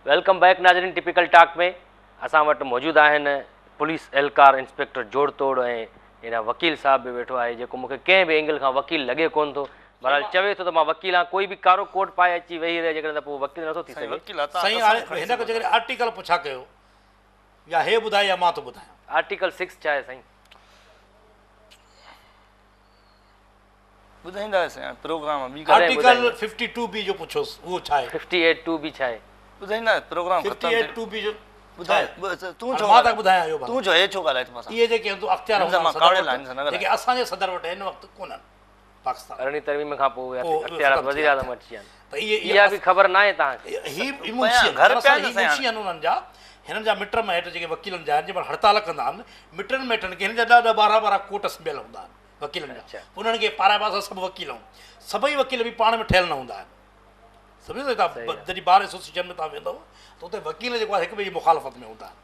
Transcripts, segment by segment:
Welcome back नाज़रीन typical talk में असां वटि मौजूदु आहिनि पुलिस एहलकार इंस्पेक्टर जोड़तोड़ ऐं इन वकील साहब बि वेठो आहे जेको मूंखे कंहिं बि एंगल खां वकील लॻे कोन थो बहरहाल चवे थो त मां वकील आहियां कोई बि कारो कोट पाए अची वेही रहे जेकॾहिं त पोइ वकील नथो थी सघे साईं हाणे हिन खां जेकॾहिं आर्टिकल पुछा कयो या हे ॿुधाए या मां थो ॿुधायां आर्टिकल 6 छा आहे साईं ॿुधाईंदा साईं प्रोग्राम आर्टिकल 52B जो पुछोसि उहो छा आहे 58(2)B छा आहे ॿुधाईंदा प्रोग्राम 58(2)B जो ॿुधाए तूं छो मां तव्हां ॿुधायां इहो तूं छो हे छो ॻाल्हाए थो इहे जेके अख़्तियार जेके असांजे सदर वटि हिन वक़्तु कोन्हनि पाकिस्तान अरिड़हीं तरमीम खां पोइ अख़्तियार वज़ीर आज़म अची विया आहिनि त इहा बि ख़बर न आहे तव्हांखे घर आहिनि उन्हनि जा हिननि जा मिट माइट जेके वकीलनि जा आहिनि जंहिं महिल हड़ताल कंदा आहिनि मिटनि माइटनि खे हिन जा ॾाढा 12 कोट स्मेल हूंदा आहिनि वकीलनि जा उन्हनि खे पाराए पासा सभु वकील सभई वकील बि पाण में ठहियल न हूंदा आहिनि सम्झो था जॾहिं बार एसोसिएशन में तव्हां वेंदव त उते वकील जेको आहे हिक ॿिए जी मुखालफ़त में हूंदा आहिनि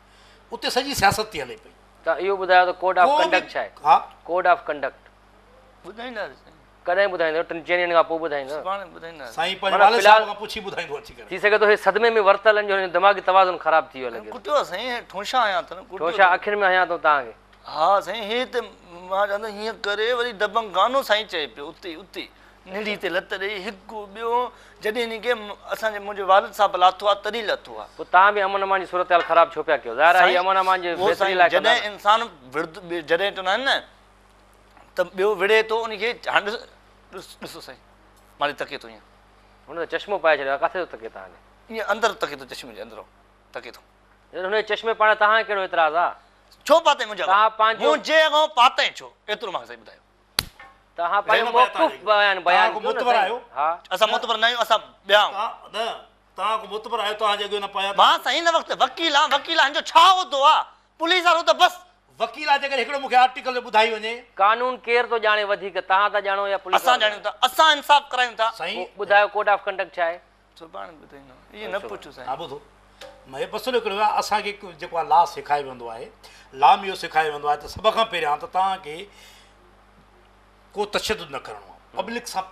उते सॼी सियासत थी हले पई त इहो ॿुधायो त कोड ऑफ कंडक्ट छा आहे हा कोड ऑफ कंडक्ट ॿुधाईंदा कॾहिं ॿुधाईंदो 3 ॾींहंनि खां पोइ ॿुधाईंदो ॿुधाईंदा साईं पंहिंजे वाले साहब खां पुछी ॿुधाईंदो अची करे थी सघे थो हे सदमे में वरतल आहिनि जो दिमाग़ी तवाज़ुन ख़राब थी वियो लॻे कुटियो साईं ठोशा आया त ठोशा अखियुनि में हयां थो तव्हांखे हा साईं हे त मां चवंदो हीअं करे वरी दबंग गानो साईं चए पियो उते उते निड़ी ते लत ॾेई हिकु ॿियो जॾहिं हिन खे असांजे मुंहिंजे वालिद साहिबु लाथो आहे तॾहिं लथो आहे पोइ तव्हां बि अमन अमान जी सूरत हाल ख़राब छो पिया कयो ज़ाहिर आहे अमन अमान जे फैसले लाइ जॾहिं इंसानु जॾहिं चवंदा आहिनि न त ॿियो विड़े थो उनखे हाणे ॾिसो साईं माली तके थो ईअं हुन त चश्मो पाए छॾियो आहे किथे थो तके तव्हांखे ईअं अंदरि तके थो चश्मे जे अंदरो तके थो हुन चश्मे पाण तव्हांखे कहिड़ो एतिराज़ आहे छो पाते तव्हां मुंहिंजे अॻां पाते छो एतिरो मूंखे साईं ॿुधायो तव्हां पंहिंजो मौक़ुफ़ बयान मुतबर आहियो हा असां मुतबर न आहियूं असां ॿिया तव्हां को मुतबर आहियो तव्हां जेको न पाया मां साईं हिन वक़्तु वकील आहे वकील आहे जो छा उहिदो आहे पुलिस वारो त बसि वकील आहे जेकर हिकिड़ो मूंखे आर्टिकल ॿुधाई वञे कानून केरु थो ॼाणे वधीक तव्हां था ॼाणो या पुलिस असां ॼाणूं था असां इंसाफ़ करायूं था साईं ॿुधायो कोड ऑफ कंडक्ट छा आहे सुभाणे ॿुधाईंदो इहे न पुछो साईं हा ॿुधो मां हे मसइलो हिकिड़ो आहे असांखे जेको आहे लॉ सेखारियो वेंदो आहे लॉ में इहो सेखारियो वेंदो आहे त सभ खां पहिरियां त तव्हांखे को तशदुद न करिणो आहे पब्लिक सां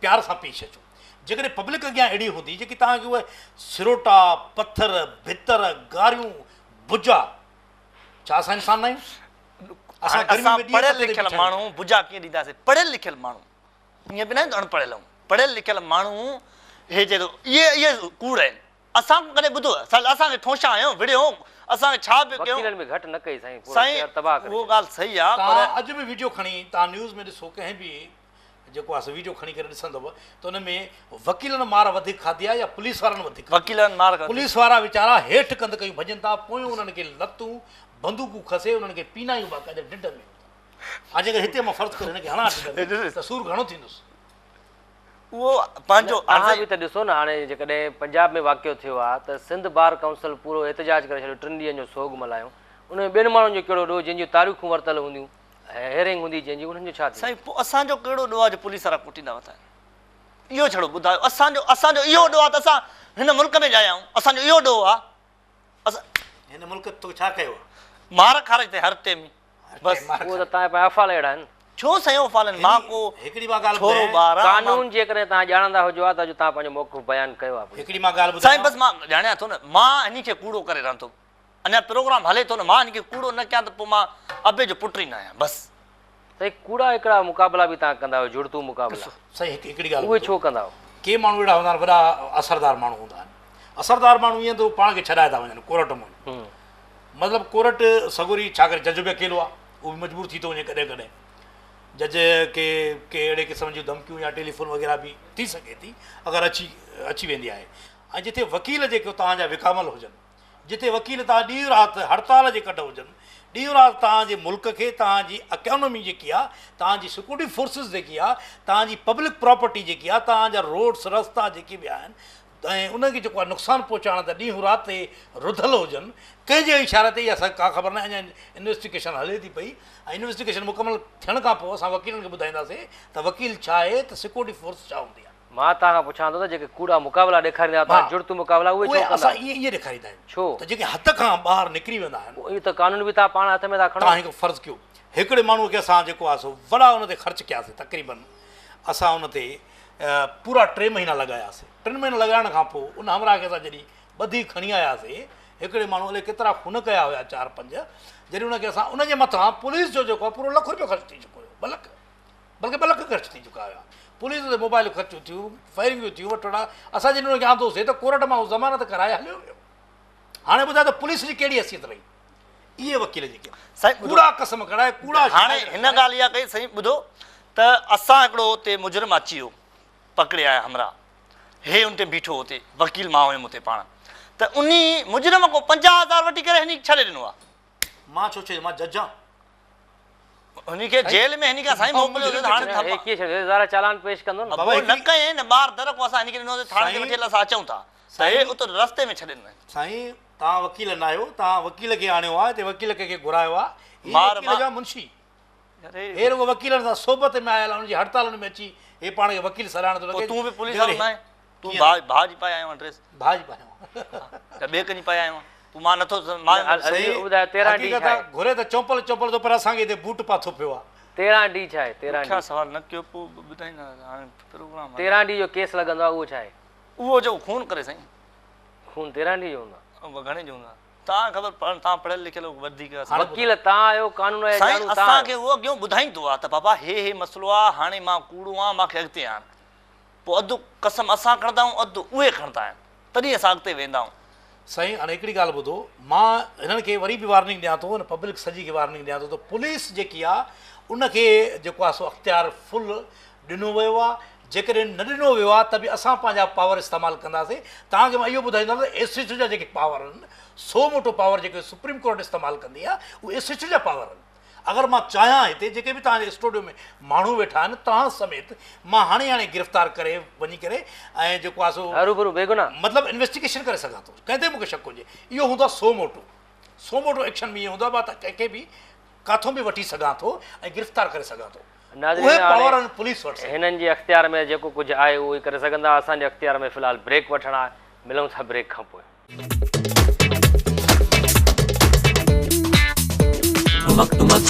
प्यार सां पेश अचो जेकॾहिं पब्लिक अॻियां अहिड़ी हूंदी जेकी तव्हांखे उहे सिरोटा पथर भितर गारियूं भुजा छा असां इंसान न आहियूं असां पढ़ियल लिखियल माण्हू भुजा कीअं ॾींदासीं पढ़ियल लिखियल माण्हू ईअं बि न अनपढ़ियल पढ़ियल लिखियल माण्हू हे चए थो इहे कूड़ आहिनि असां कॾहिं ॿुधो असांखे ठोशा आहियूं विड़ियो असांखे छा बि कयूं घटि न कई साईं उहो ॻाल्हि सही आहे पर अॼु बि वीडियो खणी तव्हां न्यूज़ में ॾिसो कंहिं बि जेको आहे वीडियो खणी करे ॾिसंदव त हुन में वकीलनि मार वधीक खाधी आहे या पुलिस वारनि वधीक वकीलनि मार पुलिस वारा वीचारा हेठि कंध कयूं भॼनि था पोइ उन्हनि खे लतूं बंदूकूं खसे उन्हनि खे पीनायूं बाक़ाइदे ढिढ में हा जेकर हिते मां फ़र्ज़ु करे हिनखे हणा त सूर घणो थींदुसि उहो पंहिंजो तव्हां बि त ॾिसो न हाणे जेकॾहिं पंजाब में वाक़ियो थियो आहे त सिंध बार काउंसिल पूरो एहतजाज करे छॾियो 3 ॾींहंनि जो सोग मल्हायूं उन में ॿियनि माण्हुनि जो कहिड़ो ॾोह जंहिंजूं तारीख़ूं वरितल हूंदियूं हेयरिंग हूंदी जंहिंजी उन्हनि जो छा साईं पोइ असांजो कहिड़ो ॾोह आहे जो पुलिस वारा कुटींदा वरिता आहिनि इहो छड़ो ॿुधायो असांजो इहो ॾोह आहे त असां हिन मुल्क में ॼाया आहियूं असांजो इहो ॾोह आहे असां हिन मुल्क तो छा कयो मार खारिज ते हर टेम बसि उहो त तव्हांजे अफ़ाल अहिड़ा आहिनि छो साईं फ़ालनि मां को हिकिड़ी मां ॻाल्हि छोरो ॿार कानून जेकॾहिं तव्हां ॼाणंदा हुजो आहे त अॼु तव्हां पंहिंजो मौक़ुफ़ बयानु कयो आहे हिकिड़ी मां ॻाल्हि साईं बसि मां ॼाणियां थो न मां हिन खे कूड़ो करे रहंदो अञा प्रोग्राम हले थो न मां हिन खे कूड़ो न कयां त पोइ मां अबे जो पुट ई न आहियां बसि साईं कूड़ा हिकिड़ा मुक़ाबला बि तव्हां कंदा आहियो जुड़तू मुक़ाबला साईं हिकिड़ी ॻाल्हि उहे छो कंदा आहियो के माण्हू अहिड़ा हूंदा आहिनि वॾा असरदार माण्हू हूंदा आहिनि असरदार माण्हू ईअं त पाण खे छॾाए था वञनि कोर्ट में मतिलबु कोर्ट सगोरी छा करे जज बि अकेलो आहे उहो बि मजबूर थी थो वञे कॾहिं कॾहिं जज के अहिड़े क़िस्म जूं धमकियूं या टेलीफोन वग़ैरह बि थी सघे थी अगरि अची वेंदी आहे ऐं जिथे वकील जेके तव्हांजा विकामल हुजनि जिथे वकील तव्हां ॾींहुं राति हड़ताल जे कढ हुजनि ॾींहुं राति तव्हांजे मुल्क खे तव्हांजी इकोनॉमी जेकी आहे तव्हांजी सिक्योरिटी फोर्सिस जेकी आहे तव्हांजी पब्लिक प्रॉपर्टी जेकी आहे तव्हांजा रोड्स रस्ता जेके बि आहिनि ऐं उनखे जेको आहे नुक़सानु पहुचाइण त ॾींहुं राति रुधल हुजनि कंहिंजे इशारे ते असांखे का ख़बर न आहे अञा इन्वेस्टिगेशन हले थी पई ऐं इन्वेस्टिगेशन मुकमल थियण खां पोइ असां वकीलनि खे ॿुधाईंदासीं त वकील छा आहे त सिक्योरिटी फोर्स छा हूंदी आहे मां तव्हां खां पुछां थो त जेके कूड़ा मुक़ाबला ॾेखारींदा तव्हां जुड़तू मुक़ाबला उहे असां ईअं ॾेखारींदा आहियूं छो त जेके हथ खां ॿाहिरि निकिरी वेंदा आहिनि इहो त कानून बि तव्हां पाण हथ में था खणो तव्हां हिकु फ़र्ज़ु कयो हिकिड़े माण्हूअ खे असां जेको आहे सो वॾा हुन ते ख़र्चु कयासीं तक़रीबन असां उन ते पूरा 3 महीना लॻायासीं। 3 महीना लॻाइण खां पोइ उन हमरा खे असां जॾहिं ॿधी खणी आयासीं, हिकिड़े माण्हू अलाए केतिरा खून कया हुया 4-5, जॾहिं उनखे असां उनजे मथां पुलिस जो जेको आहे पूरो ₹1 लाख ख़र्च थी चुको हुयो, 2 लाख, बल्कि 2 लाख ख़र्च थी चुका हुया। पुलिस ते मोबाइल ख़र्च थियूं, फायरिंगूं थियूं, वठणा। असां जॾहिं उनखे आंदोसीं त कोर्ट मां ज़मानत कराए हलियो वियो। हाणे ॿुधायो त पुलिस जी कहिड़ी हैसियत रही? इहे वकील जेके साईं कूड़ा कसम खणाए, कूड़ा हाणे हिन ॻाल्हि इहा कई साईं, ॿुधो त असां हिकिड़ो हुते मुजरिम अची वियो, पकड़े आया हमरा, हे उन ते बीठो हुते, वकील मां हुयुमि हुते पाण, त उन मुजरिम खां 50,000 वठी करे हिन छॾे ॾिनो आहे। मां छो चयो, मां जज आहियां। हुनखे जेल में हिन खां साईं मोकिलियो, हाणे 21,000 चालान पेश कंदो न। न कयईं न ॿार दर को असां हिनखे ॾिनो थाणे ते वठी हल, असां अचूं था त हे उते रस्ते में छॾे ॾिनो। साईं तव्हां वकील न आहियो, तव्हां वकील खे आणियो आहे, हिते वकील खे घुरायो आहे, मुंशी हे रुगो वकीलनि सां सोबत में आयल आहे, हुनजी हड़तालुनि में अची हे पाण खे वकील सराइण थो लॻे। तूं बि पुलिस वारो न आहे, तूं भाउ जी पाए आयो आहे ड्रेस, भाउ जी पायो त ॿिए कंहिंजी पाए आयो आहे, तूं मां नथो घुरे त चौंपल चौंपल तो पर असांखे हिते बूट पाथो पियो आहे। 13 ॾींहं छा आहे? 13 ॾींहं सवाल न कयो, पोइ ॿुधाईंदा हाणे प्रोग्राम। 13 ॾींहं जो केस लॻंदो आहे, उहो छा आहे? उहो जो खून करे साईं, खून 13 ॾींहं जो हूंदो? घणे जो हूंदा? तव्हां ख़बर, तव्हां पढ़ियल लिखियल वधीक वकील तव्हां आहियो, कानून जा साईं, ॼाणू असांखे उहो अॻियों ॿुधाईंदो आहे त बाबा हे मसइलो आहे, हाणे मां कूड़ो आहियां, मूंखे अॻिते आण। पोइ अधु कसम असां खणंदा आहियूं, अधु उहे खणंदा आहिनि, तॾहिं असां अॻिते वेंदा आहियूं। साईं हाणे हिकिड़ी ॻाल्हि ॿुधो, मां हिननि खे वरी बि वार्निंग ॾियां थो, पब्लिक सॼी खे वार्निंग ॾियां थो त पुलिस जेकी आहे उनखे जेको आहे सो अख़्तियार फुल ॾिनो वियो आहे। जेकॾहिं न ॾिनो वियो आहे त बि असां पंहिंजा पावर इस्तेमालु कंदासीं। तव्हांखे मां इहो ॿुधाईंदुमि त एसिस्ट जा जेके पावर आहिनि, सो मोटो पावर जेके सुप्रीम कोर्ट इस्तेमालु कंदी आहे, उहे एसिस्ट जा पावर आहिनि। अगरि मां चाहियां हिते जेके बि तव्हांजे स्टूडियो में माण्हू वेठा आहिनि, तव्हां समेत मां हाणे गिरफ़्तार करे वञी करे ऐं जेको आहे सो रूबरू बेगुनाह मतिलबु इन्वेस्टिगेशन करे सघां थो, कंहिं ते मूंखे शक हुजे। इहो हूंदो आहे सो मोटो एक्शन में इहो हूंदो आहे, मां त कंहिंखे बि काथों बि वठी सघां थो ऐं गिरफ़्तार करे सघां थो। उहे पावर आहिनि पुलिस वटि। हिननि जे अख़्तियार में जेको कुझु आहे उहो ई करे सघंदा। असांजे अख़्तियार में फ़िलहालु ब्रेक वठणु आहे, मिलूं था ब्रेक खां पोइ। Tumak tumak,